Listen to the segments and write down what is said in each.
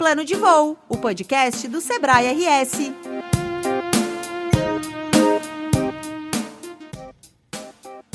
Plano de Voo, o podcast do Sebrae RS.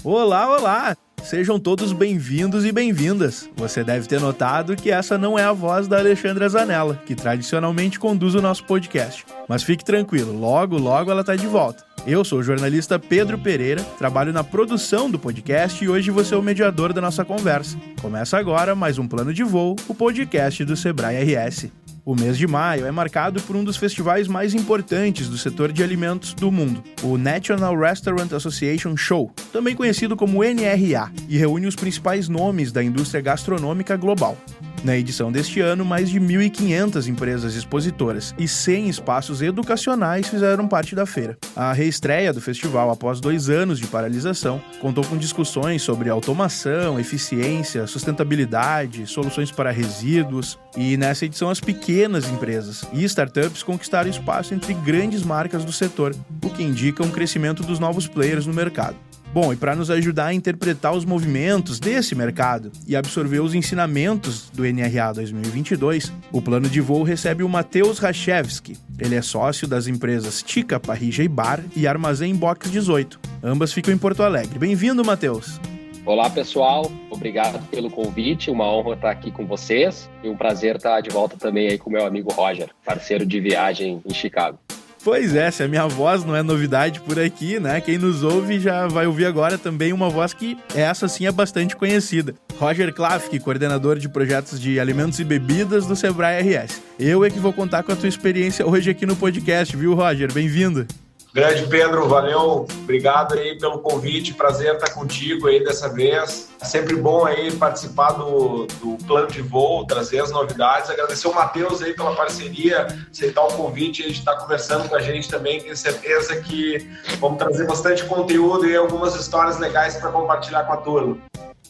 Olá! Sejam todos bem-vindos e bem-vindas. Você deve ter notado que essa não é a voz da Alexandra Zanella, que tradicionalmente conduz o nosso podcast. Mas fique tranquilo, logo ela está de volta. Eu sou o jornalista Pedro Pereira, trabalho na produção do podcast e hoje vou ser o mediador da nossa conversa. Começa agora mais um Plano de Voo, o podcast do Sebrae RS. O mês de maio é marcado por um dos festivais mais importantes do setor de alimentos do mundo, o National Restaurant Association Show, também conhecido como NRA, e reúne os principais nomes da indústria gastronômica global. Na edição deste ano, mais de 1.500 empresas expositoras e 100 espaços educacionais fizeram parte da feira. A reestreia do festival, após 2 anos de paralisação, contou com discussões sobre automação, eficiência, sustentabilidade, soluções para resíduos, e nessa edição as pequenas empresas e startups conquistaram espaço entre grandes marcas do setor, o que indica um crescimento dos novos players no mercado. Bom, e para nos ajudar a interpretar os movimentos desse mercado e absorver os ensinamentos do NRA 2022, o Plano de Voo recebe o Matheus Rachevski. Ele é sócio das empresas Tica Parrilla e Bar e Armazém Box 18. Ambas ficam em Porto Alegre. Bem-vindo, Matheus! Olá, pessoal. Obrigado pelo convite. Uma honra estar aqui com vocês e um prazer estar de volta também aí com o meu amigo Roger, parceiro de viagem em Chicago. Pois é, se a minha voz não é novidade por aqui, né? Quem nos ouve já vai ouvir agora também uma voz que essa sim é bastante conhecida. Roger Klafke, coordenador de projetos de alimentos e bebidas do Sebrae RS. Eu é que vou contar com a tua experiência hoje aqui no podcast, viu, Roger? Bem-vindo! Grande Pedro, valeu, obrigado aí pelo convite, prazer estar contigo aí dessa vez. É sempre bom aí participar do Plano de Voo, trazer as novidades. Agradecer o Matheus aí pela parceria, aceitar o convite, a gente está conversando com a gente também, tenho certeza que vamos trazer bastante conteúdo e algumas histórias legais para compartilhar com a turma.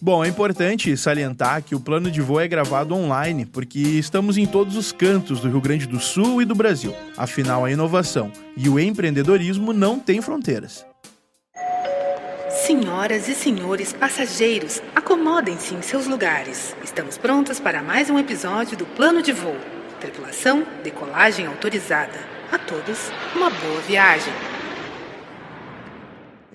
Bom, é importante salientar que o Plano de Voo é gravado online, porque estamos em todos os cantos do Rio Grande do Sul e do Brasil. Afinal, a inovação e o empreendedorismo não têm fronteiras. Senhoras e senhores passageiros, acomodem-se em seus lugares. Estamos prontos para mais um episódio do Plano de Voo. Tripulação, decolagem autorizada. A todos, uma boa viagem.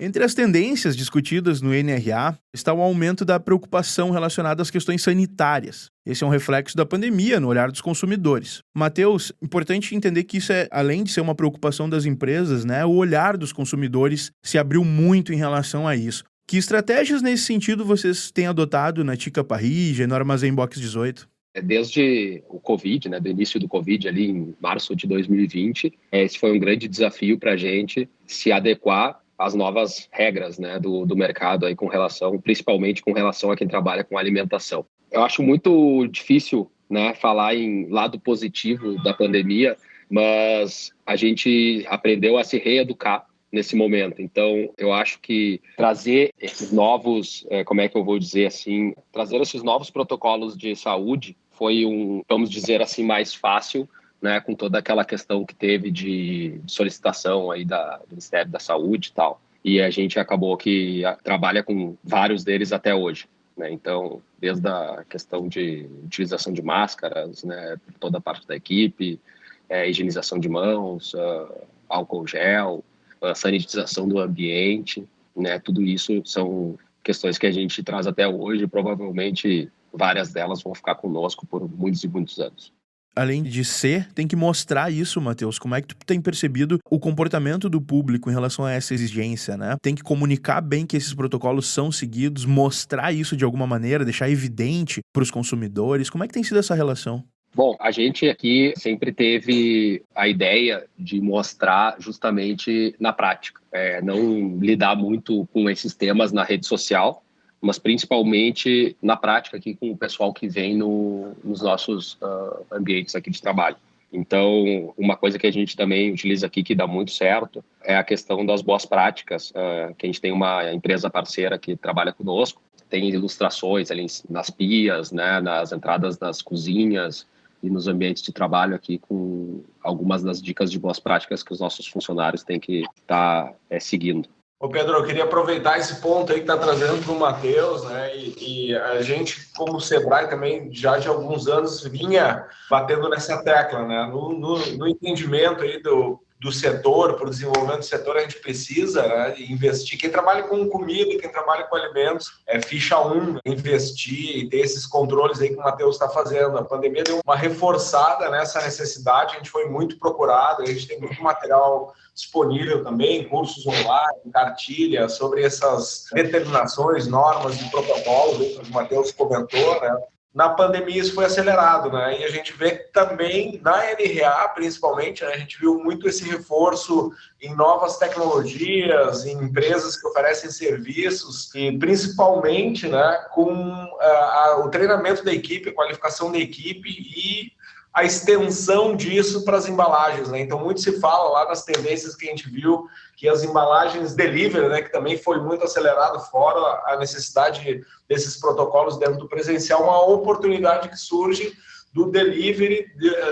Entre as tendências discutidas no NRA está o aumento da preocupação relacionada às questões sanitárias. Esse é um reflexo da pandemia no olhar dos consumidores. Matheus, importante entender que isso é, além de ser uma preocupação das empresas, né, o olhar dos consumidores se abriu muito em relação a isso. Que estratégias nesse sentido vocês têm adotado na Tica Parrilla e no Armazém Box 18? Desde o Covid, né, do início do Covid, ali em março de 2020, esse foi um grande desafio para a gente se adequar as novas regras, né, do mercado aí principalmente com relação a quem trabalha com alimentação. Eu acho muito difícil, né, falar em lado positivo da pandemia, mas a gente aprendeu a se reeducar nesse momento. Então, eu acho que trazer esses novos, trazer esses novos protocolos de saúde foi vamos dizer assim, mais fácil, né, com toda aquela questão que teve de solicitação aí do Ministério da Saúde e tal. E a gente acabou que trabalha com vários deles até hoje, né? Então, desde a questão de utilização de máscaras, né, por toda a parte da equipe, higienização de mãos, álcool gel, sanitização do ambiente, né, tudo isso são questões que a gente traz até hoje e provavelmente várias delas vão ficar conosco por muitos e muitos anos. Além de tem que mostrar isso, Matheus. Como é que tu tem percebido o comportamento do público em relação a essa exigência, né? Tem que comunicar bem que esses protocolos são seguidos, mostrar isso de alguma maneira, deixar evidente para os consumidores. Como é que tem sido essa relação? Bom, a gente aqui sempre teve a ideia de mostrar justamente na prática. Não lidar muito com esses temas na rede social, mas principalmente na prática aqui com o pessoal que vem nos nossos ambientes aqui de trabalho. Então, uma coisa que a gente também utiliza aqui que dá muito certo é a questão das boas práticas, que a gente tem uma empresa parceira que trabalha conosco, tem ilustrações ali nas pias, né, nas entradas das cozinhas e nos ambientes de trabalho aqui com algumas das dicas de boas práticas que os nossos funcionários têm que estar seguindo. Ô Pedro, eu queria aproveitar esse ponto aí que está trazendo para o Matheus, né? E a gente, como Sebrae, também já de alguns anos vinha batendo nessa tecla, né? No entendimento aí do setor, para o desenvolvimento do setor, a gente precisa, né, investir. Quem trabalha com comida, quem trabalha com alimentos, é ficha 1, investir e ter esses controles aí que o Matheus está fazendo. A pandemia deu uma reforçada nessa necessidade, a gente foi muito procurado, a gente tem muito material disponível também, cursos online, cartilha, sobre essas determinações, normas e protocolos, que o Matheus comentou, né? Na pandemia isso foi acelerado, né? E a gente vê também na NRA, principalmente, né? A gente viu muito esse reforço em novas tecnologias, em empresas que oferecem serviços e principalmente, né, com o treinamento da equipe, a qualificação da equipe e a extensão disso para as embalagens, né? Então, muito se fala lá nas tendências que a gente viu que as embalagens delivery, né, que também foi muito acelerado, fora a necessidade desses protocolos dentro do presencial, uma oportunidade que surge do delivery,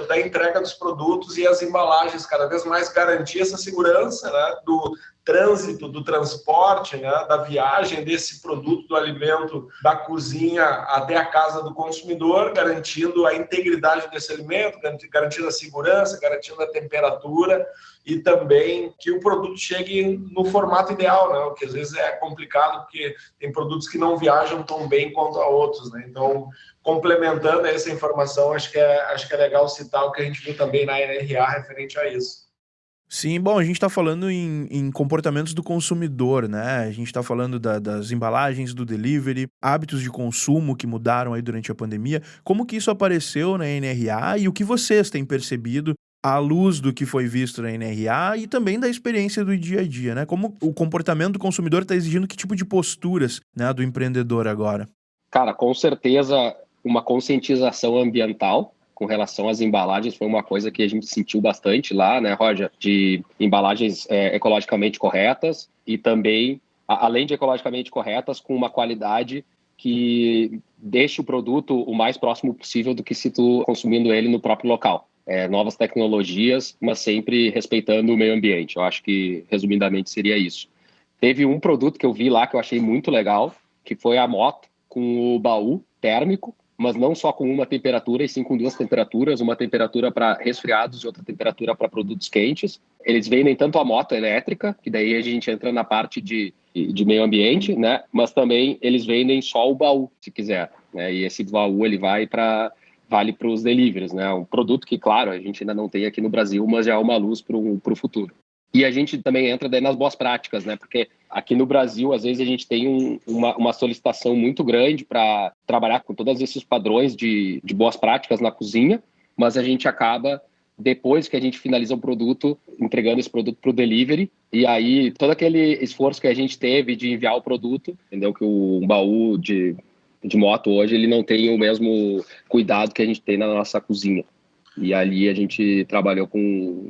da entrega dos produtos e as embalagens, cada vez mais garantir essa segurança, né, do trânsito, do transporte, né, da viagem desse produto, do alimento, da cozinha até a casa do consumidor, garantindo a integridade desse alimento, garantindo a segurança, garantindo a temperatura e também que o produto chegue no formato ideal, né, o que às vezes é complicado porque tem produtos que não viajam tão bem quanto a outros, né? Então, complementando essa informação, acho que é legal citar o que a gente viu também na NRA referente a isso. Sim, bom, a gente está falando em comportamentos do consumidor, né? A gente está falando das embalagens, do delivery, hábitos de consumo que mudaram aí durante a pandemia. Como que isso apareceu na NRA e o que vocês têm percebido à luz do que foi visto na NRA e também da experiência do dia a dia, né? Como o comportamento do consumidor está exigindo que tipo de posturas, né, do empreendedor agora? Cara, com certeza uma conscientização ambiental com relação às embalagens foi uma coisa que a gente sentiu bastante lá, né, Roger? De embalagens ecologicamente corretas e também, além de ecologicamente corretas, com uma qualidade que deixe o produto o mais próximo possível do que se tu consumindo ele no próprio local. Novas tecnologias, mas sempre respeitando o meio ambiente. Eu acho que, resumidamente, seria isso. Teve um produto que eu vi lá que eu achei muito legal, que foi a moto com o baú térmico, mas não só com uma temperatura, e sim com duas temperaturas, uma temperatura para resfriados e outra temperatura para produtos quentes. Eles vendem tanto a moto elétrica, que daí a gente entra na parte de meio ambiente, né? Mas também eles vendem só o baú, se quiser, né? E esse baú ele vale para os deliveries, né? Um produto que, claro, a gente ainda não tem aqui no Brasil, mas já é uma luz para o futuro. E a gente também entra daí nas boas práticas, né? Porque aqui no Brasil, às vezes, a gente tem uma solicitação muito grande para trabalhar com todos esses padrões de boas práticas na cozinha, mas a gente acaba, depois que a gente finaliza o produto, entregando esse produto para o delivery, e aí todo aquele esforço que a gente teve de enviar o produto, entendeu? Que um baú de moto hoje, ele não tem o mesmo cuidado que a gente tem na nossa cozinha. E ali a gente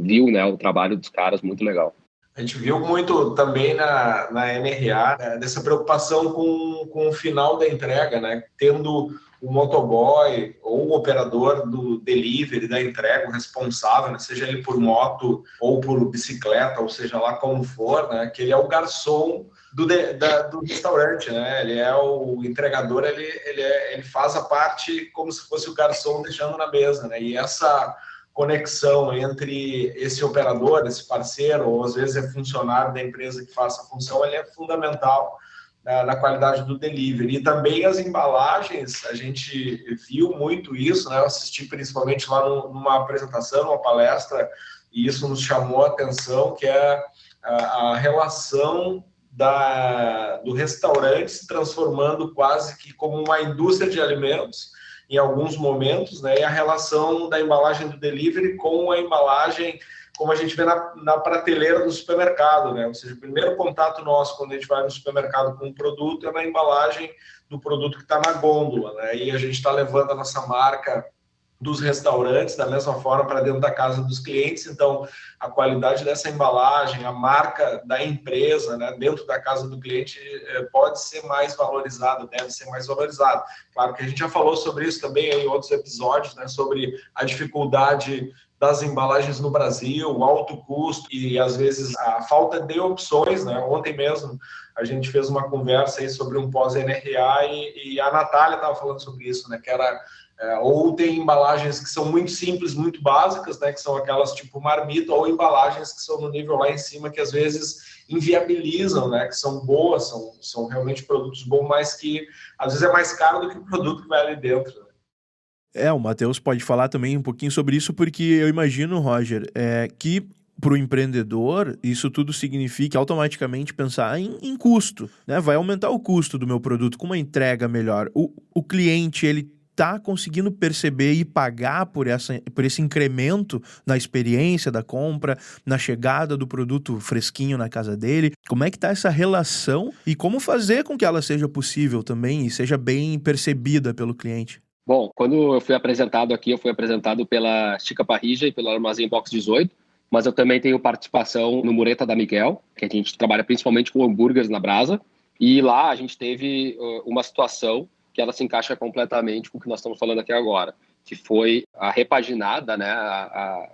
viu, né, o trabalho dos caras, muito legal. A gente viu muito também na NRA, né, dessa preocupação com o final da entrega, né? Tendo o motoboy ou o operador do delivery, da entrega, o responsável, né, seja ele por moto ou por bicicleta, ou seja lá como for, né, que ele é o garçom do restaurante, né? Ele é o entregador, ele faz a parte como se fosse o garçom deixando na mesa, né? E essa conexão entre esse operador, esse parceiro, ou às vezes é funcionário da empresa que faz a função, ele é fundamental na qualidade do delivery. E também as embalagens, a gente viu muito isso, né? Eu assisti principalmente lá numa apresentação, numa palestra, e isso nos chamou a atenção, que é a relação do restaurante se transformando quase que como uma indústria de alimentos em alguns momentos, né? E a relação da embalagem do delivery com a embalagem, como a gente vê na prateleira do supermercado, né? Ou seja, o primeiro contato nosso quando a gente vai no supermercado com um produto é na embalagem do produto que está na gôndola, né? E a gente está levando a nossa marca dos restaurantes, da mesma forma para dentro da casa dos clientes. Então, a qualidade dessa embalagem, a marca da empresa, né, dentro da casa do cliente pode ser mais valorizada, deve ser mais valorizada. Claro que a gente já falou sobre isso também em outros episódios, né, sobre a dificuldade das embalagens no Brasil, o alto custo e, às vezes, a falta de opções, né? Ontem mesmo a gente fez uma conversa aí sobre um pós-NRA e a Natália estava falando sobre isso, né? Que era, ou tem embalagens que são muito simples, muito básicas, né? Que são aquelas tipo marmita, ou embalagens que são no nível lá em cima, que às vezes inviabilizam, né? Que são boas, são realmente produtos bons, mas que às vezes é mais caro do que o produto que vai ali dentro, né? O Matheus pode falar também um pouquinho sobre isso, porque eu imagino, Roger, que para o empreendedor isso tudo significa automaticamente pensar em custo, né? Vai aumentar o custo do meu produto com uma entrega melhor. O cliente, ele está conseguindo perceber e pagar por esse incremento na experiência da compra, na chegada do produto fresquinho na casa dele. Como é que está essa relação e como fazer com que ela seja possível também e seja bem percebida pelo cliente? Bom, quando eu fui apresentado aqui, eu fui apresentado pela Chica Parrilla e pelo Armazém Box 18, mas eu também tenho participação no Mureta da Miguel, que a gente trabalha principalmente com hambúrgueres na brasa, e lá a gente teve uma situação que ela se encaixa completamente com o que nós estamos falando aqui agora, que foi a repaginada, né,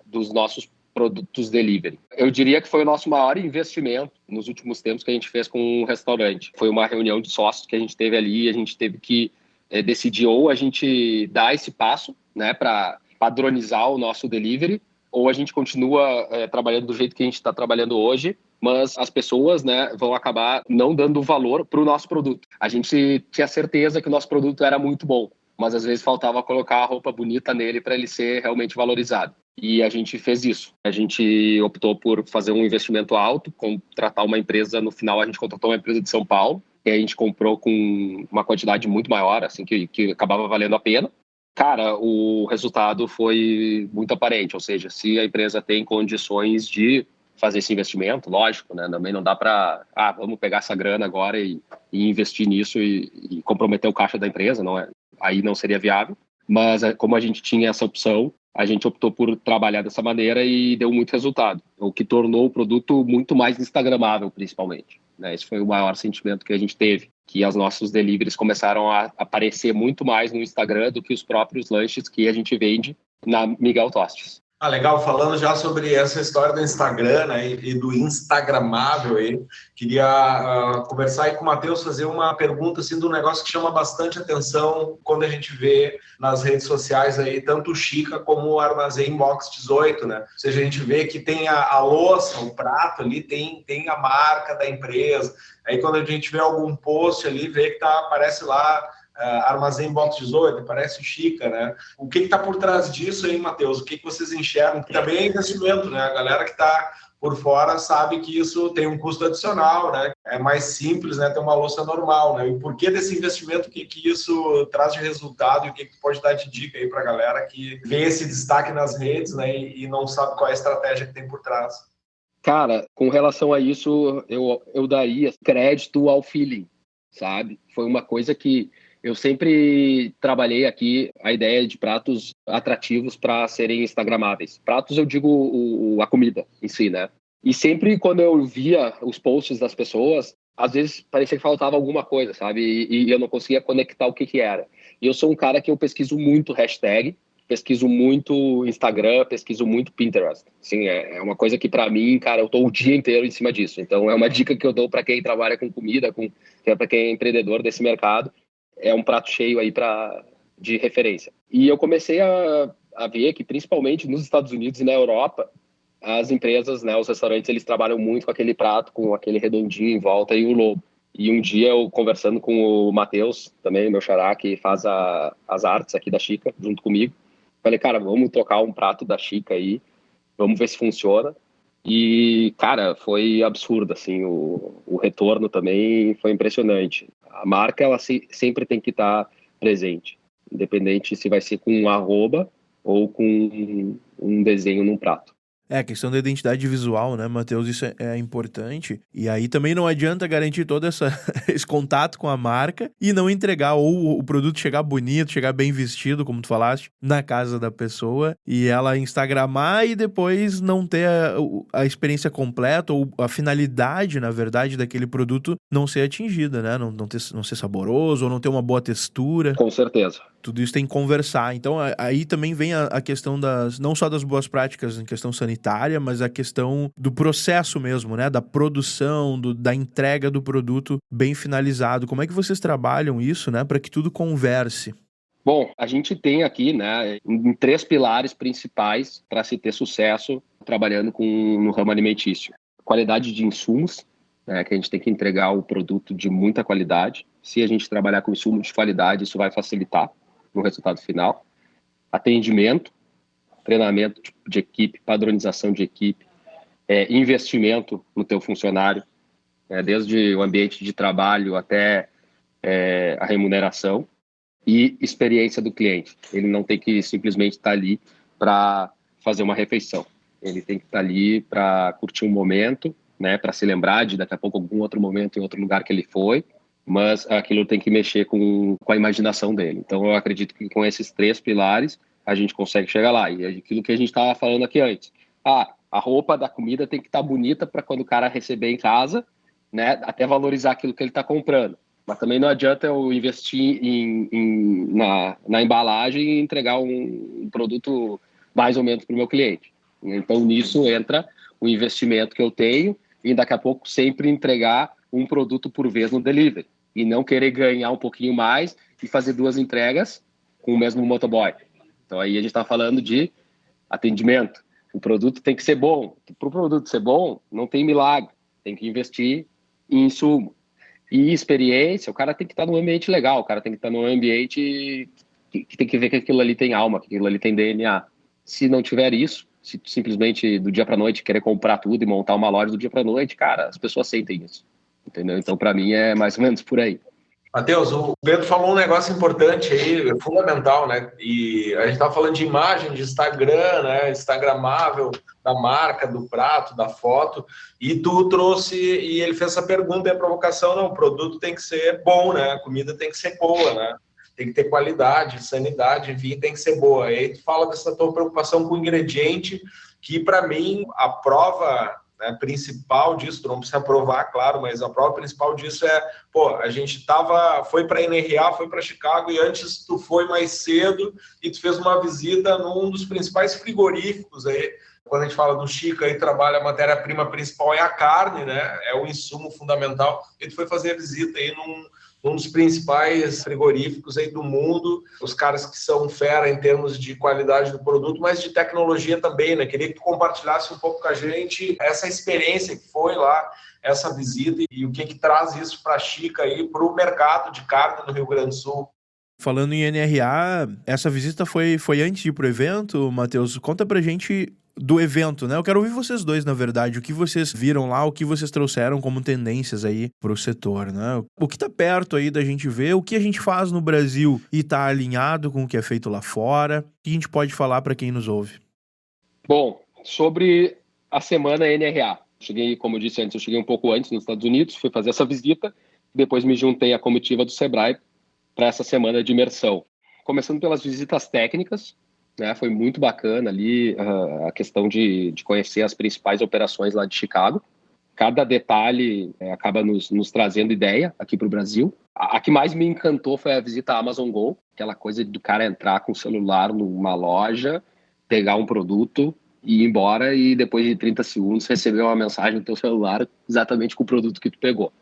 dos nossos produtos delivery. Eu diria que foi o nosso maior investimento nos últimos tempos que a gente fez com um restaurante. Foi uma reunião de sócios que a gente teve ali, e a gente teve que decidir ou a gente dá esse passo, né, para padronizar o nosso delivery, ou a gente continua trabalhando do jeito que a gente está trabalhando hoje, mas as pessoas, né, vão acabar não dando valor para o nosso produto. A gente tinha certeza que o nosso produto era muito bom, mas às vezes faltava colocar a roupa bonita nele para ele ser realmente valorizado. E a gente fez isso. A gente optou por fazer um investimento alto, contratar uma empresa. No final, a gente contratou uma empresa de São Paulo, que a gente comprou com uma quantidade muito maior, assim, que acabava valendo a pena. Cara, o resultado foi muito aparente, ou seja, se a empresa tem condições de fazer esse investimento, lógico, né? Também não dá para, vamos pegar essa grana agora e investir nisso e comprometer o caixa da empresa, não é? Aí não seria viável, mas como a gente tinha essa opção, a gente optou por trabalhar dessa maneira e deu muito resultado, o que tornou o produto muito mais instagramável, principalmente. Esse foi o maior sentimento que a gente teve, que os nossos deliveries começaram a aparecer muito mais no Instagram do que os próprios lanches que a gente vende na Miguel Tostes. Legal, falando já sobre essa história do Instagram, né, e do instagramável aí, queria conversar aí com o Matheus, fazer uma pergunta assim, de um negócio que chama bastante atenção quando a gente vê nas redes sociais aí, tanto o Chica como o Armazém Box 18, né? Ou seja, a gente vê que tem a louça, o prato ali, tem a marca da empresa. Aí quando a gente vê algum post ali, vê que aparece lá Armazém Box 18, parece o Chica, né? O que está por trás disso aí, Matheus? O que vocês enxergam? Que também é investimento, né? A galera que está por fora sabe que isso tem um custo adicional, né? É mais simples, né? Ter uma louça normal, né? E por que desse investimento, que isso traz de resultado e o que pode dar de dica aí para a galera que vê esse destaque nas redes, né? E não sabe qual é a estratégia que tem por trás? Cara, com relação a isso, eu daria crédito ao feeling, sabe? Foi uma coisa que eu sempre trabalhei aqui a ideia de pratos atrativos para serem instagramáveis. Pratos, eu digo a comida em si, né? E sempre quando eu via os posts das pessoas, às vezes parecia que faltava alguma coisa, sabe? E eu não conseguia conectar o que era. E eu sou um cara que eu pesquiso muito hashtag, pesquiso muito Instagram, pesquiso muito Pinterest. Assim, é uma coisa que para mim, cara, eu tô o dia inteiro em cima disso. Então é uma dica que eu dou para quem trabalha com comida, para quem é empreendedor desse mercado. É um prato cheio aí de referência. E eu comecei a ver que, principalmente nos Estados Unidos e na Europa, as empresas, né, os restaurantes, eles trabalham muito com aquele prato, com aquele redondinho em volta e o logo. E um dia eu conversando com o Matheus, também meu xará, que faz as artes aqui da Chica, junto comigo, falei, cara, vamos trocar um prato da Chica aí, vamos ver se funciona. E, cara, foi absurdo, assim, o retorno também foi impressionante. A marca, ela sempre tem que estar presente, independente se vai ser com um arroba ou com um desenho num prato. A questão da identidade visual, né, Matheus, isso é importante. E aí também não adianta garantir todo esse contato com a marca e não entregar, ou o produto chegar bonito, chegar bem vestido, como tu falaste, na casa da pessoa, e ela instagramar e depois não ter a experiência completa, ou a finalidade, na verdade, daquele produto não ser atingida, né? Não ser saboroso, ou não ter uma boa textura. Com certeza. Tudo isso tem que conversar. Então, aí também vem a questão não só das boas práticas em questão sanitária, mas a questão do processo mesmo, né? Da produção, da entrega do produto bem finalizado. Como é que vocês trabalham isso, né? Para que tudo converse? Bom, a gente tem aqui, né, em 3 pilares principais para se ter sucesso trabalhando no ramo alimentício. Qualidade de insumos, né, que a gente tem que entregar o produto de muita qualidade. Se a gente trabalhar com insumo de qualidade, isso vai facilitar no resultado final. Atendimento, treinamento de equipe, padronização de equipe, investimento no teu funcionário, desde o ambiente de trabalho até a remuneração, e experiência do cliente. Ele não tem que simplesmente estar ali para fazer uma refeição. Ele tem que estar ali para curtir um momento, né, para se lembrar de daqui a pouco algum outro momento em outro lugar que ele foi, mas aquilo tem que mexer com a imaginação dele. Então, eu acredito que com esses 3 pilares, a gente consegue chegar lá. E aquilo que a gente estava falando aqui antes. A roupa da comida tem que estar bonita para quando o cara receber em casa, né, até valorizar aquilo que ele está comprando. Mas também não adianta eu investir na embalagem e entregar um produto mais ou menos para o meu cliente. Então, nisso entra o investimento que eu tenho e daqui a pouco sempre entregar um produto por vez no delivery. E não querer ganhar um pouquinho mais e fazer 2 entregas com o mesmo motoboy. Então, aí a gente está falando de atendimento. O produto tem que ser bom. Para o produto ser bom, não tem milagre. Tem que investir em insumo. E experiência, o cara tem que estar num ambiente legal. O cara tem que estar num ambiente que tem que ver que aquilo ali tem alma, que aquilo ali tem DNA. Se não tiver isso, se simplesmente do dia para noite querer comprar tudo e montar uma loja do dia para noite, cara, as pessoas sentem isso. Entendeu? Então, para mim, é mais ou menos por aí. Matheus, o Pedro falou um negócio importante aí, fundamental, né? E a gente estava falando de imagem, de Instagram, né? Instagramável, da marca, do prato, da foto. E tu trouxe, e ele fez essa pergunta e a provocação, não, o produto tem que ser bom, né? A comida tem que ser boa, né? Tem que ter qualidade, sanidade, enfim, tem que ser boa. E aí tu fala dessa tua preocupação com o ingrediente, que para mim a prova, né, principal disso, tu não precisa provar, claro, mas a prova principal disso a gente foi para NRA, foi para Chicago, e antes tu foi mais cedo e tu fez uma visita num dos principais frigoríficos aí. Quando a gente fala do Chico, aí trabalha a matéria-prima principal é a carne, né? É o insumo fundamental. E tu foi fazer a visita aí num dos principais frigoríficos aí do mundo, os caras que são fera em termos de qualidade do produto, mas de tecnologia também, né? Queria que tu compartilhasse um pouco com a gente essa experiência que foi lá, essa visita, e o que traz isso para a Chica aí, para o mercado de carne no Rio Grande do Sul. Falando em NRA, essa visita foi antes de ir pro evento, Matheus? Conta pra gente do evento, né? Eu quero ouvir vocês dois, na verdade, o que vocês viram lá, o que vocês trouxeram como tendências aí pro setor, né? O que tá perto aí da gente ver, o que a gente faz no Brasil e tá alinhado com o que é feito lá fora, o que a gente pode falar para quem nos ouve? Bom, sobre a semana NRA, cheguei, como eu disse antes, eu cheguei um pouco antes nos Estados Unidos, fui fazer essa visita, depois me juntei à comitiva do Sebrae para essa semana de imersão. Começando pelas visitas técnicas, né, foi muito bacana ali a questão de conhecer as principais operações lá de Chicago. Cada detalhe acaba nos trazendo ideia aqui para o Brasil. A que mais me encantou foi a visita à Amazon Go, aquela coisa do cara entrar com o celular numa loja, pegar um produto e ir embora e depois de 30 segundos receber uma mensagem no teu celular exatamente com o produto que tu pegou.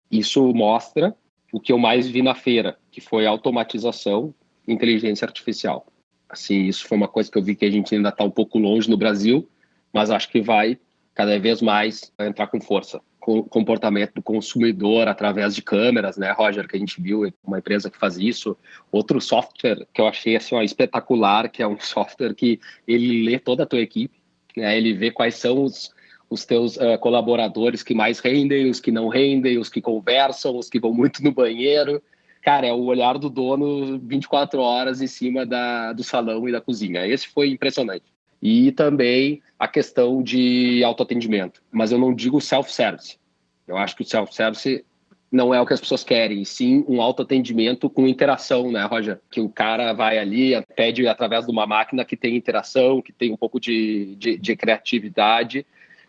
Isso mostra o que eu mais vi na feira, que foi a automatização e inteligência artificial. Assim, isso foi uma coisa que eu vi que a gente ainda está um pouco longe no Brasil, mas acho que vai cada vez mais entrar com força. Com o comportamento do consumidor através de câmeras, né, Roger, que a gente viu, uma empresa que faz isso. Outro software que eu achei assim, espetacular, que é um software que ele lê toda a tua equipe, né, ele vê quais são os teus colaboradores que mais rendem, os que não rendem, os que conversam, os que vão muito no banheiro. Cara, é o olhar do dono 24 horas em cima do salão e da cozinha. Esse foi impressionante. e também a questão de autoatendimento. Mas eu não digo self-service. Eu acho que o self-service não é o que as pessoas querem, sim um autoatendimento com interação, né, Roger? Que o cara vai ali, pede através de uma máquina que tem interação, que tem um pouco de criatividade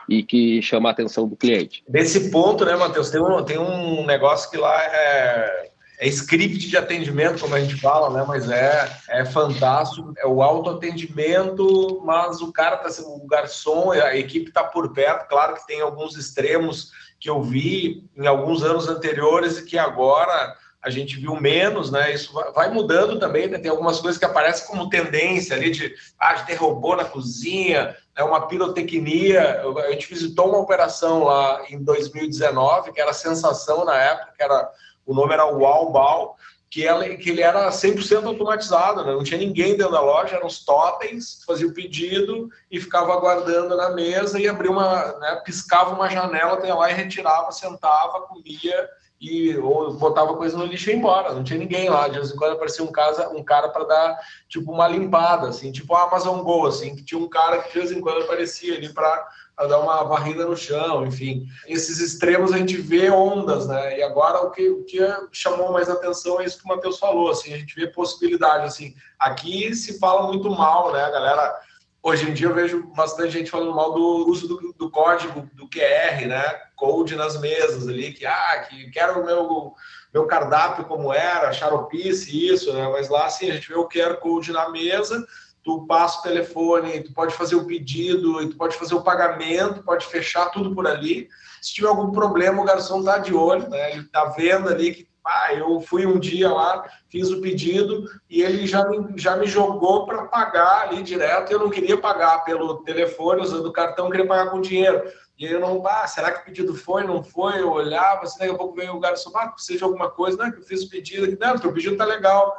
e que chama a atenção do cliente. Nesse ponto, né, Matheus, tem um negócio que lá é script de atendimento, como a gente fala, né? Mas é fantástico. É o autoatendimento, mas o cara tá sendo o garçom, a equipe tá por perto. Claro que tem alguns extremos que eu vi em alguns anos anteriores e que agora a gente viu menos, né? Isso vai mudando também, né? Tem algumas coisas que aparecem como tendência ali de ter robô na cozinha, né? Uma pirotecnia. A gente visitou uma operação lá em 2019, que era a sensação na época, o nome era Uau Bau, que ele era 100% automatizado, né? Não tinha ninguém dentro da loja, eram os totens, fazia o pedido e ficava aguardando na mesa e abria piscava uma janela, até lá e retirava, sentava, comia ou botava coisa no lixo e ia embora. Não tinha ninguém lá. De vez em quando aparecia um cara para dar tipo uma limpada, assim, tipo a Amazon Go, assim, que tinha um cara que de vez em quando aparecia ali para dar uma varrida no chão, enfim. Esses extremos a gente vê ondas, né? E agora o que chamou mais atenção é isso que o Matheus falou, assim, a gente vê possibilidade, assim. Aqui se fala muito mal, né, galera? Hoje em dia eu vejo bastante gente falando mal do uso do código, do QR, né? Code nas mesas ali, que quero o meu cardápio como era, xaropice, isso, né? Mas lá, assim, a gente vê o QR Code na mesa, tu passa o telefone, tu pode fazer o pedido, tu pode fazer o pagamento, pode fechar tudo por ali. Se tiver algum problema, o garçom tá de olho, né? Ele tá vendo ali que eu fui um dia lá, fiz o pedido e ele já me jogou para pagar ali direto. Eu não queria pagar pelo telefone, usando o cartão, eu queria pagar com dinheiro. E aí eu não, será que o pedido foi, não foi? Eu olhava, assim, daqui a pouco veio o garçom, precisa de alguma coisa, né? Que eu fiz o pedido aqui, não, teu pedido tá legal.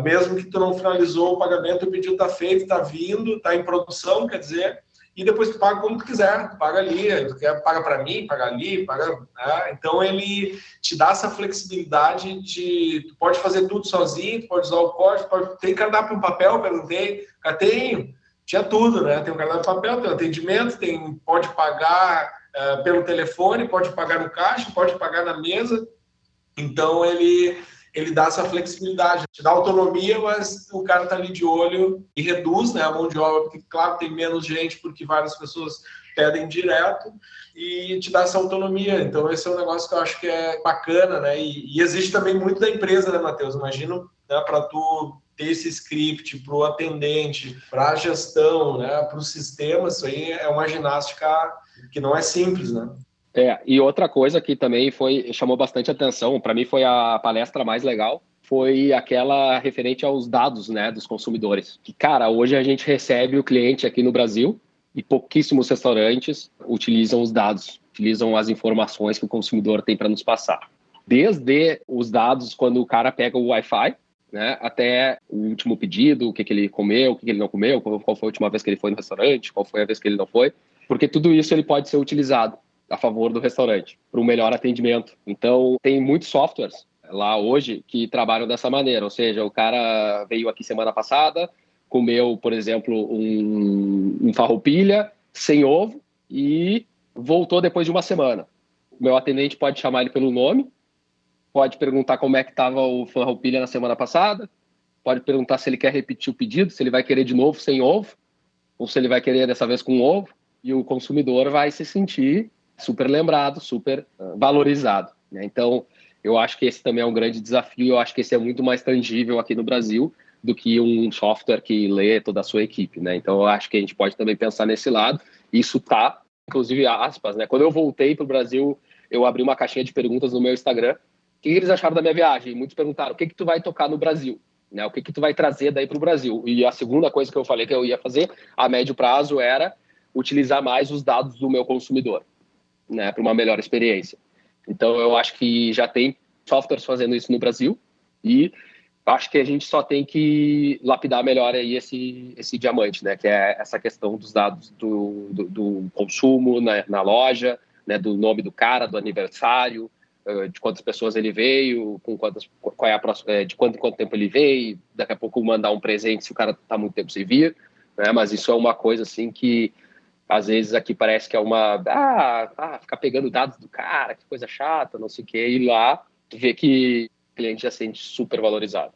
Mesmo que tu não finalizou o pagamento, o pedido tá feito, tá vindo, tá em produção, quer dizer, e depois tu paga como tu quiser, tu paga ali, tu quer, paga para mim, paga ali, paga, né? Então ele te dá essa flexibilidade de, tu pode fazer tudo sozinho, tu pode usar o código, tem cardápio em papel, perguntei, tinha tudo, né? Tem um cardápio em papel, tem um atendimento, pode pagar pelo telefone, pode pagar no caixa, pode pagar na mesa, então ele dá essa flexibilidade, te dá autonomia, mas o cara tá ali de olho e reduz, né, a mão de obra, porque, claro, tem menos gente, porque várias pessoas pedem direto, e te dá essa autonomia. Então, esse é um negócio que eu acho que é bacana, né, e existe também muito da empresa, né, Matheus? Imagino, né, para tu ter esse script para o atendente, para a gestão, né, para o sistema, isso aí é uma ginástica que não é simples, né? E outra coisa que também chamou bastante atenção, para mim foi a palestra mais legal, foi aquela referente aos dados, né, dos consumidores. Que, cara, hoje a gente recebe o cliente aqui no Brasil e pouquíssimos restaurantes utilizam os dados, utilizam as informações que o consumidor tem para nos passar. Desde os dados quando o cara pega o Wi-Fi, né, até o último pedido, o que ele comeu, o que ele não comeu, qual foi a última vez que ele foi no restaurante, qual foi a vez que ele não foi, porque tudo isso ele pode ser utilizado a favor do restaurante, para um melhor atendimento. Então, tem muitos softwares lá hoje que trabalham dessa maneira, ou seja, o cara veio aqui semana passada, comeu, por exemplo, um farroupilha sem ovo e voltou depois de uma semana. O meu atendente pode chamar ele pelo nome, pode perguntar como é que estava o farroupilha na semana passada, pode perguntar se ele quer repetir o pedido, se ele vai querer de novo sem ovo, ou se ele vai querer dessa vez com ovo, e o consumidor vai se sentir super lembrado, super valorizado, né? Então, eu acho que esse também é um grande desafio, eu acho que esse é muito mais tangível aqui no Brasil do que um software que lê toda a sua equipe, né? Então, eu acho que a gente pode também pensar nesse lado, isso tá, inclusive, aspas, né? Quando eu voltei para o Brasil, eu abri uma caixinha de perguntas no meu Instagram, o que eles acharam da minha viagem? Muitos perguntaram, o que tu vai tocar no Brasil? Né? O que tu vai trazer daí para o Brasil? E a segunda coisa que eu falei que eu ia fazer a médio prazo era utilizar mais os dados do meu consumidor, né, para uma melhor experiência. Então, eu acho que já tem softwares fazendo isso no Brasil e acho que a gente só tem que lapidar melhor aí esse diamante, né, que é essa questão dos dados do consumo na loja, né, do nome do cara, do aniversário, de quantas pessoas ele veio, qual é a próxima, de quanto em quanto tempo ele veio, daqui a pouco mandar um presente se o cara está muito tempo sem vir. né? Mas isso é uma coisa assim que às vezes aqui parece que é ficar pegando dados do cara, que coisa chata, não sei o quê, e lá tu vê que o cliente já se sente super valorizado.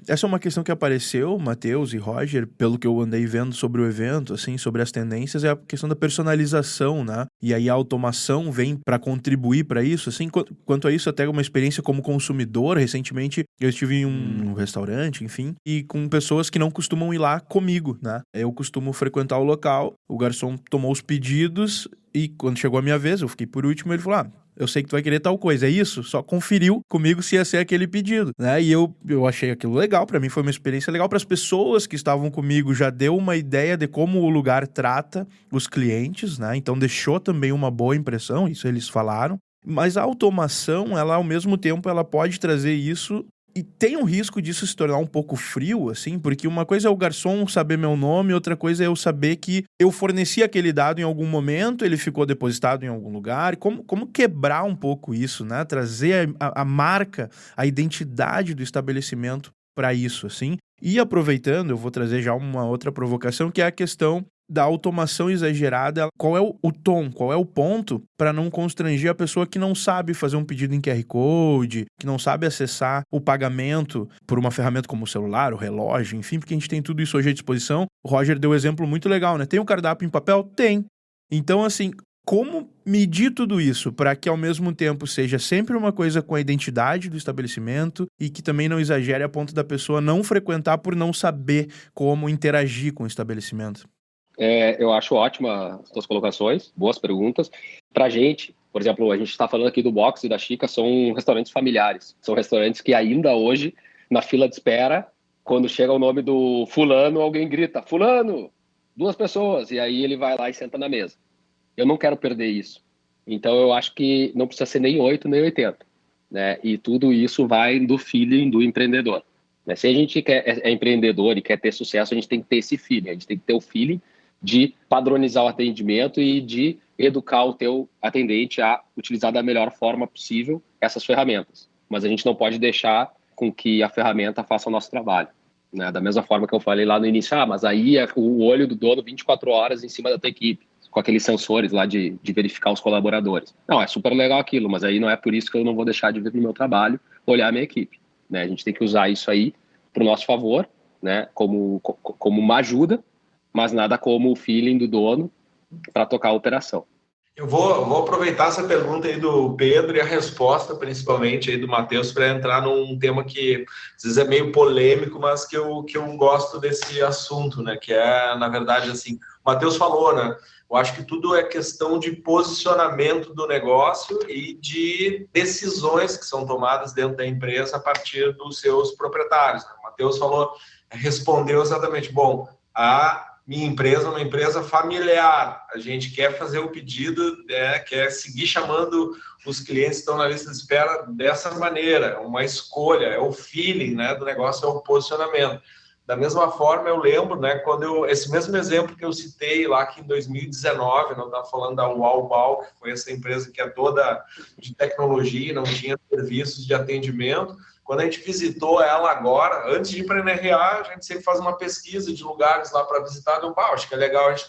Essa é uma questão que apareceu, Matheus e Roger, pelo que eu andei vendo sobre o evento, assim, sobre as tendências, é a questão da personalização, né? E aí a automação vem para contribuir para isso, assim, quanto a isso, até uma experiência como consumidor. Recentemente eu estive em um restaurante, enfim, e com pessoas que não costumam ir lá comigo, né? Eu costumo frequentar o local, o garçom tomou os pedidos e quando chegou a minha vez, eu fiquei por último, ele falou, eu sei que tu vai querer tal coisa, é isso? Só conferiu comigo se ia ser aquele pedido, né? E eu achei aquilo legal, pra mim foi uma experiência legal. Para as pessoas que estavam comigo, já deu uma ideia de como o lugar trata os clientes, né? Então deixou também uma boa impressão, isso eles falaram. Mas a automação, ela ao mesmo tempo, ela pode trazer isso. E tem um risco disso se tornar um pouco frio, assim, porque uma coisa é o garçom saber meu nome, outra coisa é eu saber que eu forneci aquele dado em algum momento, ele ficou depositado em algum lugar. Como quebrar um pouco isso, né? Trazer a marca, a identidade do estabelecimento para isso, assim. E aproveitando, eu vou trazer já uma outra provocação, que é a questão da automação exagerada. Qual é o tom, qual é o ponto para não constranger a pessoa que não sabe fazer um pedido em QR Code, que não sabe acessar o pagamento por uma ferramenta como o celular, o relógio, enfim, porque a gente tem tudo isso hoje à disposição. O Roger deu um exemplo muito legal, né? Tem um cardápio em papel? Tem. Então, assim, como medir tudo isso para que ao mesmo tempo seja sempre uma coisa com a identidade do estabelecimento e que também não exagere a ponto da pessoa não frequentar por não saber como interagir com o estabelecimento? Eu acho ótima as tuas colocações, boas perguntas. Pra gente, por exemplo, a gente está falando aqui do Box e da Chica, são restaurantes familiares. São restaurantes que ainda hoje, na fila de espera, quando chega o nome do fulano, alguém grita, fulano, 2 pessoas, e aí ele vai lá e senta na mesa. Eu não quero perder isso. Então eu acho que não precisa ser nem 8, nem 80. Né? E tudo isso vai do feeling do empreendedor. Né? Se a gente é empreendedor e quer ter sucesso, a gente tem que ter esse feeling, a gente tem que ter o feeling de padronizar o atendimento e de educar o teu atendente a utilizar da melhor forma possível essas ferramentas. Mas a gente não pode deixar com que a ferramenta faça o nosso trabalho. Né? Da mesma forma que eu falei lá no início, mas aí é o olho do dono 24 horas em cima da tua equipe, com aqueles sensores lá de verificar os colaboradores. Não, é super legal aquilo, mas aí não é por isso que eu não vou deixar de ver no meu trabalho olhar a minha equipe. Né? A gente tem que usar isso aí para o nosso favor, né? como uma ajuda, mas nada como o feeling do dono para tocar a operação. Eu vou aproveitar essa pergunta aí do Pedro e a resposta, principalmente, aí do Matheus, para entrar num tema que às vezes é meio polêmico, mas que eu gosto desse assunto, né? Que é, na verdade, assim, o Matheus falou, né? Eu acho que tudo é questão de posicionamento do negócio e de decisões que são tomadas dentro da empresa a partir dos seus proprietários. O Matheus respondeu exatamente, a minha empresa é uma empresa familiar, a gente quer fazer o pedido, quer seguir chamando os clientes que estão na lista de espera dessa maneira, é uma escolha, é o feeling, né, do negócio, é o posicionamento. Da mesma forma, eu lembro, né, esse mesmo exemplo que eu citei lá que em 2019, não estava falando da Uaubal, que foi essa empresa que é toda de tecnologia, não tinha serviços de atendimento. Quando a gente visitou ela agora, antes de ir para a NRA, a gente sempre faz uma pesquisa de lugares lá para visitar. Acho que é legal a gente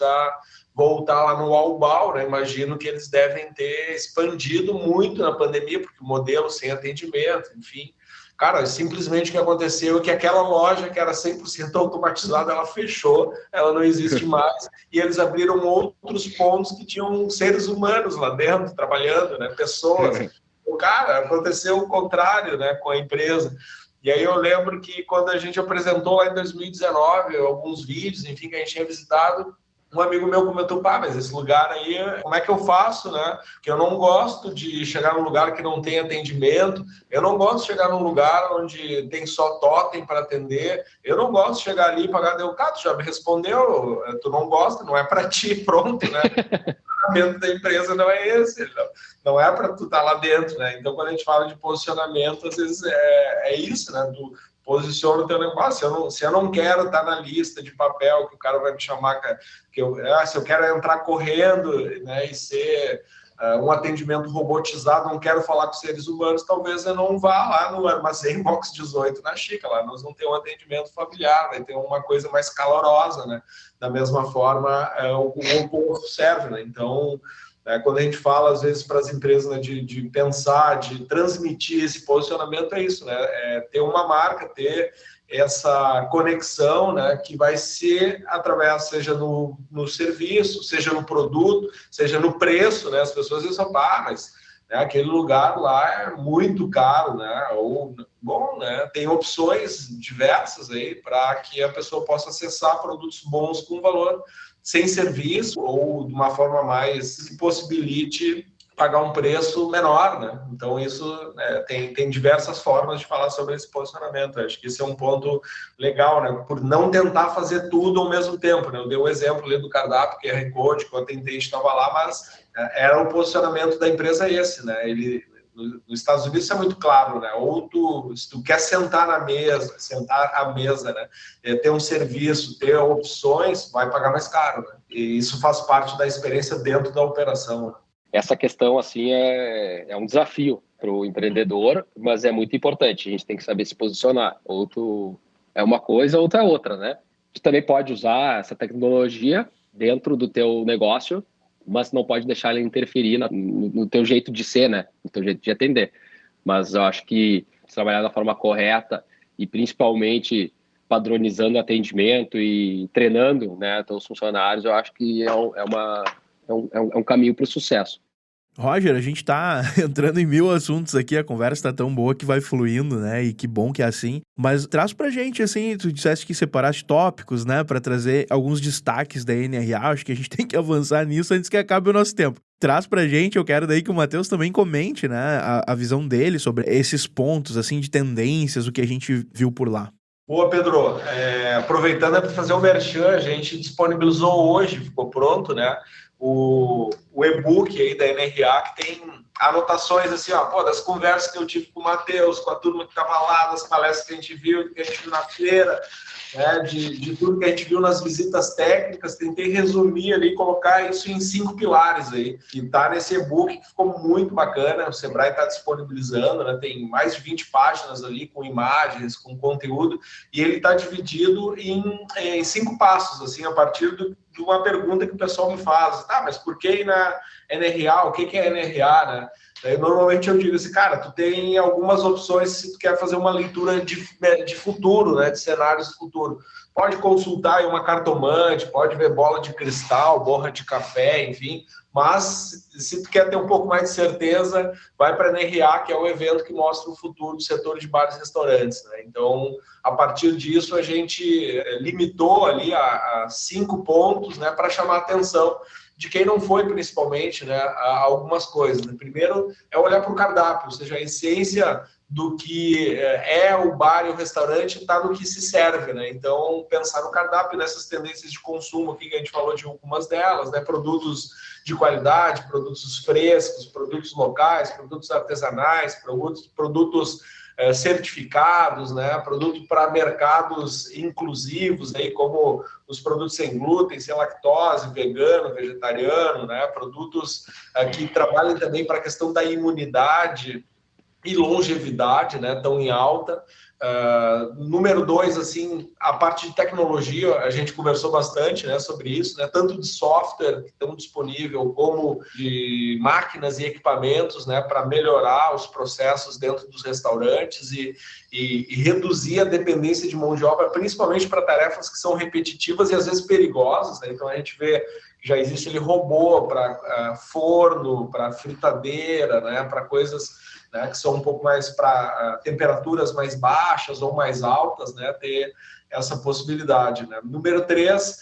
voltar lá no Uaubal, né? Imagino que eles devem ter expandido muito na pandemia, porque o modelo sem atendimento, enfim. Cara, simplesmente o que aconteceu é que aquela loja que era 100% automatizada, ela fechou, ela não existe mais, e eles abriram outros pontos que tinham seres humanos lá dentro, trabalhando, né? Pessoas. Cara, aconteceu o contrário, né, com a empresa. E aí eu lembro que quando a gente apresentou lá em 2019 alguns vídeos, enfim, que a gente tinha visitado, um amigo meu comentou, mas esse lugar aí, como é que eu faço, né? Porque eu não gosto de chegar num lugar que não tem atendimento, eu não gosto de chegar num lugar onde tem só totem para atender, eu não gosto de chegar ali e pagar, tu já me respondeu, tu não gosta, não é para ti, pronto, né? O posicionamento da empresa não é esse, não é para tu estar lá dentro, né? Então, quando a gente fala de posicionamento, às vezes é isso, né? Tu posiciona o teu negócio. Se eu não quero estar na lista de papel que o cara vai me chamar, se eu quero entrar correndo, né, e ser um atendimento robotizado, não quero falar com seres humanos, talvez eu não vá lá no armazém Box 18 na Chica, lá nós vamos ter um atendimento familiar, vai ter uma coisa mais calorosa, né? Da mesma forma, o povo serve, né? Então, quando a gente fala, às vezes, para as empresas, né, de pensar, de transmitir esse posicionamento, é isso, né? Ter uma marca, ter essa conexão, né, que vai ser através, seja no serviço, seja no produto, seja no preço, né? As pessoas dizem, mas né, aquele lugar lá é muito caro, né? Ou, bom, né, tem opções diversas aí para que a pessoa possa acessar produtos bons com valor sem serviço ou de uma forma mais que possibilite pagar um preço menor, né? Então, isso tem diversas formas de falar sobre esse posicionamento. Acho que esse é um ponto legal, né? Por não tentar fazer tudo ao mesmo tempo, né? Eu dei o exemplo ali do cardápio, que é Recode, que o atendente estava lá, mas era o posicionamento da empresa esse, né? Nos Estados Unidos isso é muito claro, né? Ou se tu quer sentar à mesa, né? Ter um serviço, ter opções, vai pagar mais caro, né? E isso faz parte da experiência dentro da operação, né? Essa questão, assim, é um desafio para o empreendedor, mas é muito importante. A gente tem que saber se posicionar. Ou é uma coisa, outra é outra, né? Tu também pode usar essa tecnologia dentro do teu negócio, mas não pode deixar ela interferir no teu jeito de ser, né? No teu jeito de atender. Mas eu acho que se trabalhar da forma correta e principalmente padronizando o atendimento e treinando, né, teus funcionários, eu acho que é um caminho para o sucesso. Roger, a gente tá entrando em 1000 assuntos aqui, a conversa tá tão boa que vai fluindo, né? E que bom que é assim. Mas traz pra gente, assim, tu disseste que separaste tópicos, né? Pra trazer alguns destaques da NRA. Acho que a gente tem que avançar nisso antes que acabe o nosso tempo. Traz pra gente, eu quero daí que o Matheus também comente, né? A visão dele sobre esses pontos, assim, de tendências, o que a gente viu por lá. Boa, Pedro. Aproveitando para fazer o merchan, a gente disponibilizou hoje, ficou pronto, né? O e-book aí da NRA, que tem anotações assim, das conversas que eu tive com o Matheus, com a turma que estava lá, das palestras que a gente viu na feira, né, de tudo que a gente viu nas visitas técnicas. Tentei resumir ali, colocar isso em 5 pilares aí, que está nesse e-book, que ficou muito bacana. O Sebrae está disponibilizando, né, tem mais de 20 páginas ali, com imagens, com conteúdo, e ele está dividido em 5 passos, assim, a partir de uma pergunta que o pessoal me faz. Mas por que na NRA? O que é NRA, né? Normalmente eu digo assim, cara, tu tem algumas opções se tu quer fazer uma leitura de futuro, né, de cenários de futuro. Pode consultar aí uma cartomante, pode ver bola de cristal, borra de café, enfim, mas se tu quer ter um pouco mais de certeza, vai para a NRA, que é o evento que mostra o futuro do setor de bares e restaurantes, né? Então, a partir disso, a gente limitou ali a 5 pontos, né, para chamar a atenção de quem não foi, principalmente, né, a algumas coisas. Né? Primeiro é olhar para o cardápio, ou seja, a essência do que é o bar e o restaurante está no que se serve, né? Então, pensar no cardápio, nessas tendências de consumo aqui, que a gente falou de algumas delas, né? Produtos de qualidade, produtos frescos, produtos locais, produtos artesanais, produtos certificados, né? Produto para mercados inclusivos, aí, como os produtos sem glúten, sem lactose, vegano, vegetariano, né? Produtos que trabalham também para a questão da imunidade e longevidade, né, tão em alta. Número 2, assim, a parte de tecnologia, a gente conversou bastante, né, sobre isso, né, tanto de software que estão disponível, como de máquinas e equipamentos, né, para melhorar os processos dentro dos restaurantes e reduzir a dependência de mão de obra, principalmente para tarefas que são repetitivas e às vezes perigosas, né? Então a gente vê que já existe ali robô para forno, para fritadeira, né, para coisas, né, que são um pouco mais para temperaturas mais baixas ou mais altas, né, ter essa possibilidade, né. Número 3,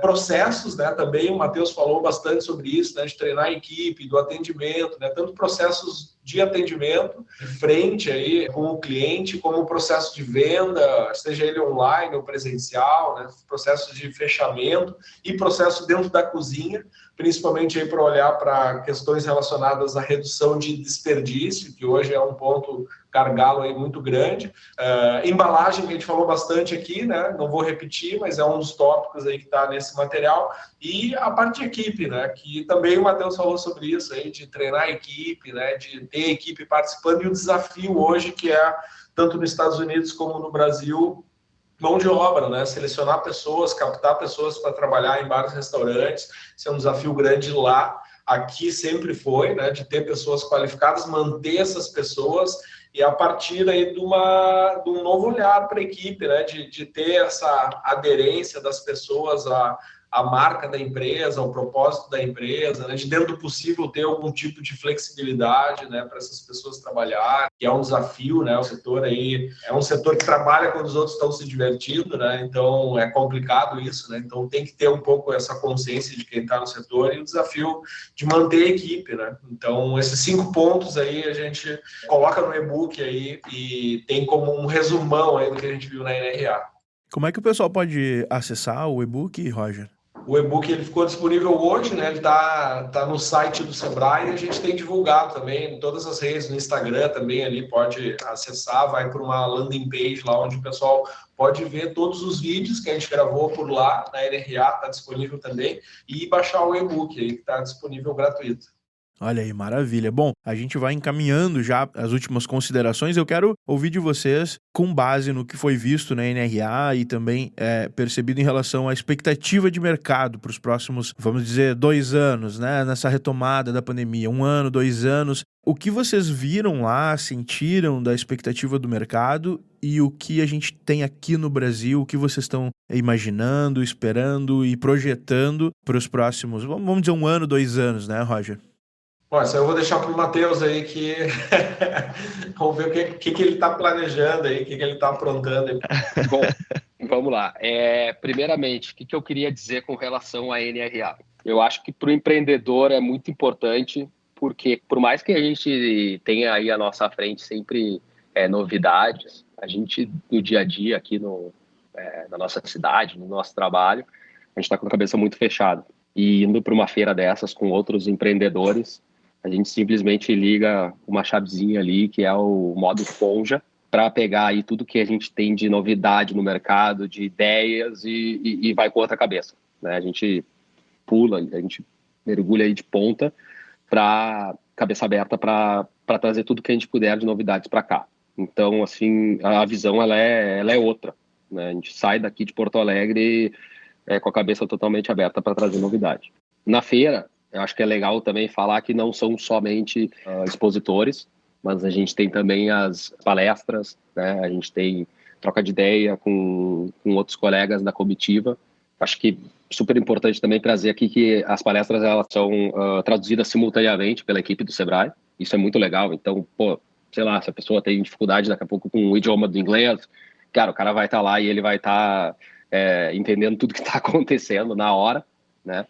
processos, né, também o Matheus falou bastante sobre isso, né, de treinar a equipe, do atendimento, né, tanto processos de atendimento, de frente aí com o cliente, como o processo de venda, seja ele online ou presencial, né? Processo de fechamento e processo dentro da cozinha, principalmente aí para olhar para questões relacionadas à redução de desperdício, que hoje é um ponto gargalo aí muito grande. Embalagem, que a gente falou bastante aqui, né? Não vou repetir, mas é um dos tópicos aí que está nesse material. E a parte de equipe, né? Que também o Matheus falou sobre isso aí, de treinar a equipe, né? De ter a equipe participando, e o desafio hoje que é, tanto nos Estados Unidos como no Brasil, mão de obra, né? Selecionar pessoas, captar pessoas para trabalhar em vários restaurantes. Isso é um desafio grande lá. Aqui sempre foi, né? De ter pessoas qualificadas, manter essas pessoas, e a partir aí de um novo olhar para a equipe, né? De ter essa aderência das pessoas à marca da empresa, ao propósito da empresa, né? De dentro do possível ter algum tipo de flexibilidade, né? Para essas pessoas trabalhar, que é um desafio, né? O setor aí é um setor que trabalha quando os outros estão se divertindo, né? Então é complicado isso, né? Então tem que ter um pouco essa consciência de quem está no setor, e o desafio de manter a equipe, né? Então esses 5 pontos aí a gente coloca no e-book aí e tem como um resumão aí do que a gente viu na NRA. Como é que o pessoal pode acessar o e-book, Roger? O e-book ele ficou disponível hoje, né? Ele tá no site do Sebrae, e a gente tem divulgado também em todas as redes, no Instagram também, ali pode acessar, vai para uma landing page lá onde o pessoal pode ver todos os vídeos que a gente gravou por lá, na NRA, está disponível também, e baixar o e-book aí, que está disponível gratuito. Olha aí, maravilha. Bom, a gente vai encaminhando já as últimas considerações. Eu quero ouvir de vocês, com base no que foi visto na NRA e também percebido em relação à expectativa de mercado para os próximos, vamos dizer, 2 anos, né? Nessa retomada da pandemia, 1 ano, 2 anos. O que vocês viram lá, sentiram da expectativa do mercado, e o que a gente tem aqui no Brasil, o que vocês estão imaginando, esperando e projetando para os próximos, vamos dizer, 1 ano, 2 anos, né, Roger? Bom, isso eu vou deixar para o Matheus aí, que vamos ver o que ele está planejando aí, o que ele está aprontando aí. Bom, vamos lá. Primeiramente, o que eu queria dizer com relação à NRA? Eu acho que para o empreendedor é muito importante, porque por mais que a gente tenha aí à nossa frente sempre novidades, a gente no dia a dia aqui na nossa cidade, no nosso trabalho, a gente está com a cabeça muito fechada. E indo para uma feira dessas com outros empreendedores, a gente simplesmente liga uma chavezinha ali, que é o modo esponja, para pegar aí tudo que a gente tem de novidade no mercado, de ideias, e vai com outra cabeça, né? A gente pula, a gente mergulha aí de ponta para cabeça aberta para trazer tudo que a gente puder de novidades para cá. Então, assim, a visão ela é outra, né? A gente sai daqui de Porto Alegre com a cabeça totalmente aberta para trazer novidade. Na feira, eu acho que é legal também falar que não são somente expositores, mas a gente tem também as palestras, né? A gente tem troca de ideia com outros colegas da comitiva. Acho que super importante também trazer aqui que as palestras elas são traduzidas simultaneamente pela equipe do Sebrae. Isso é muito legal. Então, sei lá, se a pessoa tem dificuldade daqui a pouco com o idioma do inglês, cara, o cara vai estar lá e ele vai estar entendendo tudo que está acontecendo na hora, né?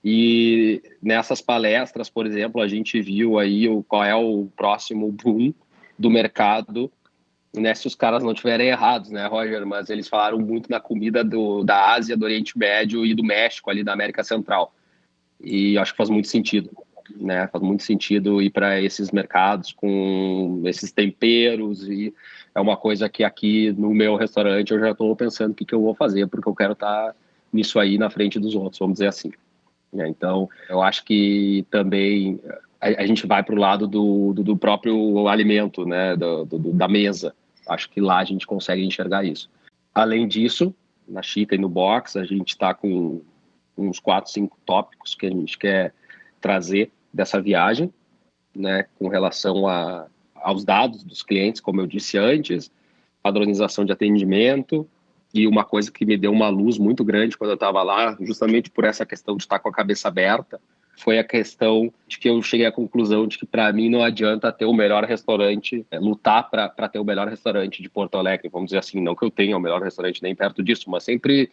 E nessas palestras, por exemplo, a gente viu aí qual é o próximo boom do mercado, né? Se os caras não estiverem errados, né, Roger? Mas eles falaram muito na comida da Ásia, do Oriente Médio e do México, ali da América Central. E acho que faz muito sentido, né? Faz muito sentido ir para esses mercados com esses temperos, e é uma coisa que aqui no meu restaurante eu já estou pensando o que eu vou fazer, porque eu quero estar nisso aí na frente dos outros, vamos dizer assim. Então, eu acho que também a gente vai para o lado do próprio alimento, né? Da mesa. Acho que lá a gente consegue enxergar isso. Além disso, na Chita e no Box, a gente está com uns 4, 5 tópicos que a gente quer trazer dessa viagem, né? Com relação aos dados dos clientes, como eu disse antes, padronização de atendimento. E uma coisa que me deu uma luz muito grande quando eu estava lá, justamente por essa questão de estar com a cabeça aberta, foi a questão de que eu cheguei à conclusão de que, para mim, não adianta ter o melhor restaurante, lutar para ter o melhor restaurante de Porto Alegre, vamos dizer assim, não que eu tenha o melhor restaurante nem perto disso, mas sempre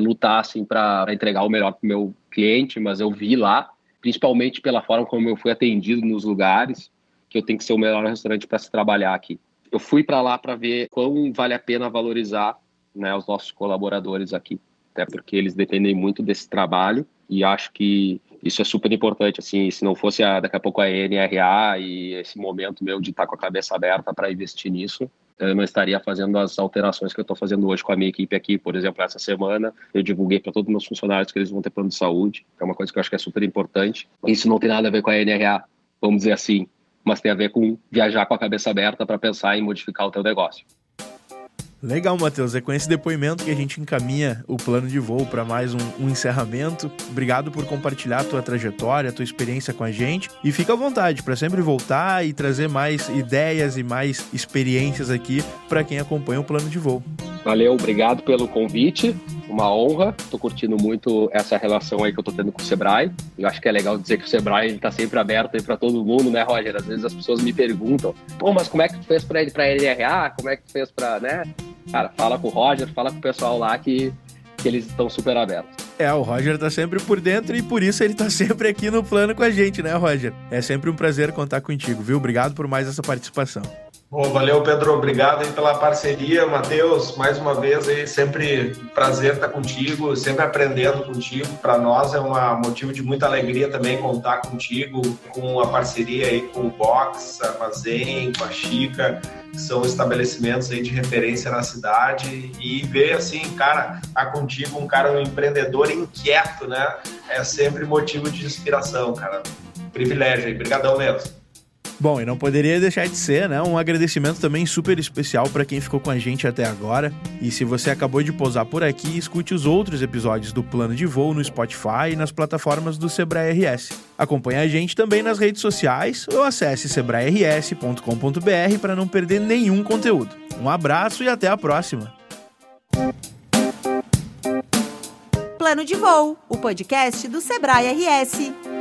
lutar assim, para entregar o melhor para o meu cliente. Mas eu vi lá, principalmente pela forma como eu fui atendido nos lugares, que eu tenho que ser o melhor restaurante para se trabalhar aqui. Eu fui para lá para ver quão vale a pena valorizar, né, os nossos colaboradores aqui, até porque eles dependem muito desse trabalho e acho que isso é super importante, assim, se não fosse daqui a pouco a NRA e esse momento meu de estar com a cabeça aberta para investir nisso, eu não estaria fazendo as alterações que eu estou fazendo hoje com a minha equipe aqui. Por exemplo, essa semana eu divulguei para todos os meus funcionários que eles vão ter plano de saúde, que é uma coisa que eu acho que é super importante. Isso não tem nada a ver com a NRA, vamos dizer assim, mas tem a ver com viajar com a cabeça aberta para pensar em modificar o teu negócio. Legal, Matheus. É com esse depoimento que a gente encaminha o plano de voo para mais um encerramento. Obrigado por compartilhar a tua trajetória, a tua experiência com a gente. E fica à vontade para sempre voltar e trazer mais ideias e mais experiências aqui para quem acompanha o plano de voo. Valeu, obrigado pelo convite. Uma honra. Estou curtindo muito essa relação aí que eu estou tendo com o Sebrae. Eu acho que é legal dizer que o Sebrae está sempre aberto aí para todo mundo, né, Roger? Às vezes as pessoas me perguntam, mas como é que tu fez para NRA? Como é que tu fez para, né? Cara, fala com o Roger, fala com o pessoal lá que eles estão super abertos. O Roger tá sempre por dentro e por isso ele tá sempre aqui no plano com a gente, né, Roger? É sempre um prazer contar contigo, viu? Obrigado por mais essa participação. Bom, valeu, Pedro. Obrigado aí pela parceria. Matheus, mais uma vez aí, sempre prazer estar contigo, sempre aprendendo contigo. Para nós é um motivo de muita alegria também contar contigo, com a parceria aí com o Box, Armazém, com a Chica, que são estabelecimentos aí de referência na cidade, e ver assim, cara, estar contigo, um empreendedor inquieto, né? É sempre motivo de inspiração, cara. Privilégio aí. Obrigadão mesmo. Bom, e não poderia deixar de ser, né? Um agradecimento também super especial para quem ficou com a gente até agora. E se você acabou de pousar por aqui, escute os outros episódios do Plano de Voo no Spotify e nas plataformas do Sebrae RS. Acompanhe a gente também nas redes sociais ou acesse sebrae-rs.com.br para não perder nenhum conteúdo. Um abraço e até a próxima! Plano de Voo, o podcast do Sebrae RS.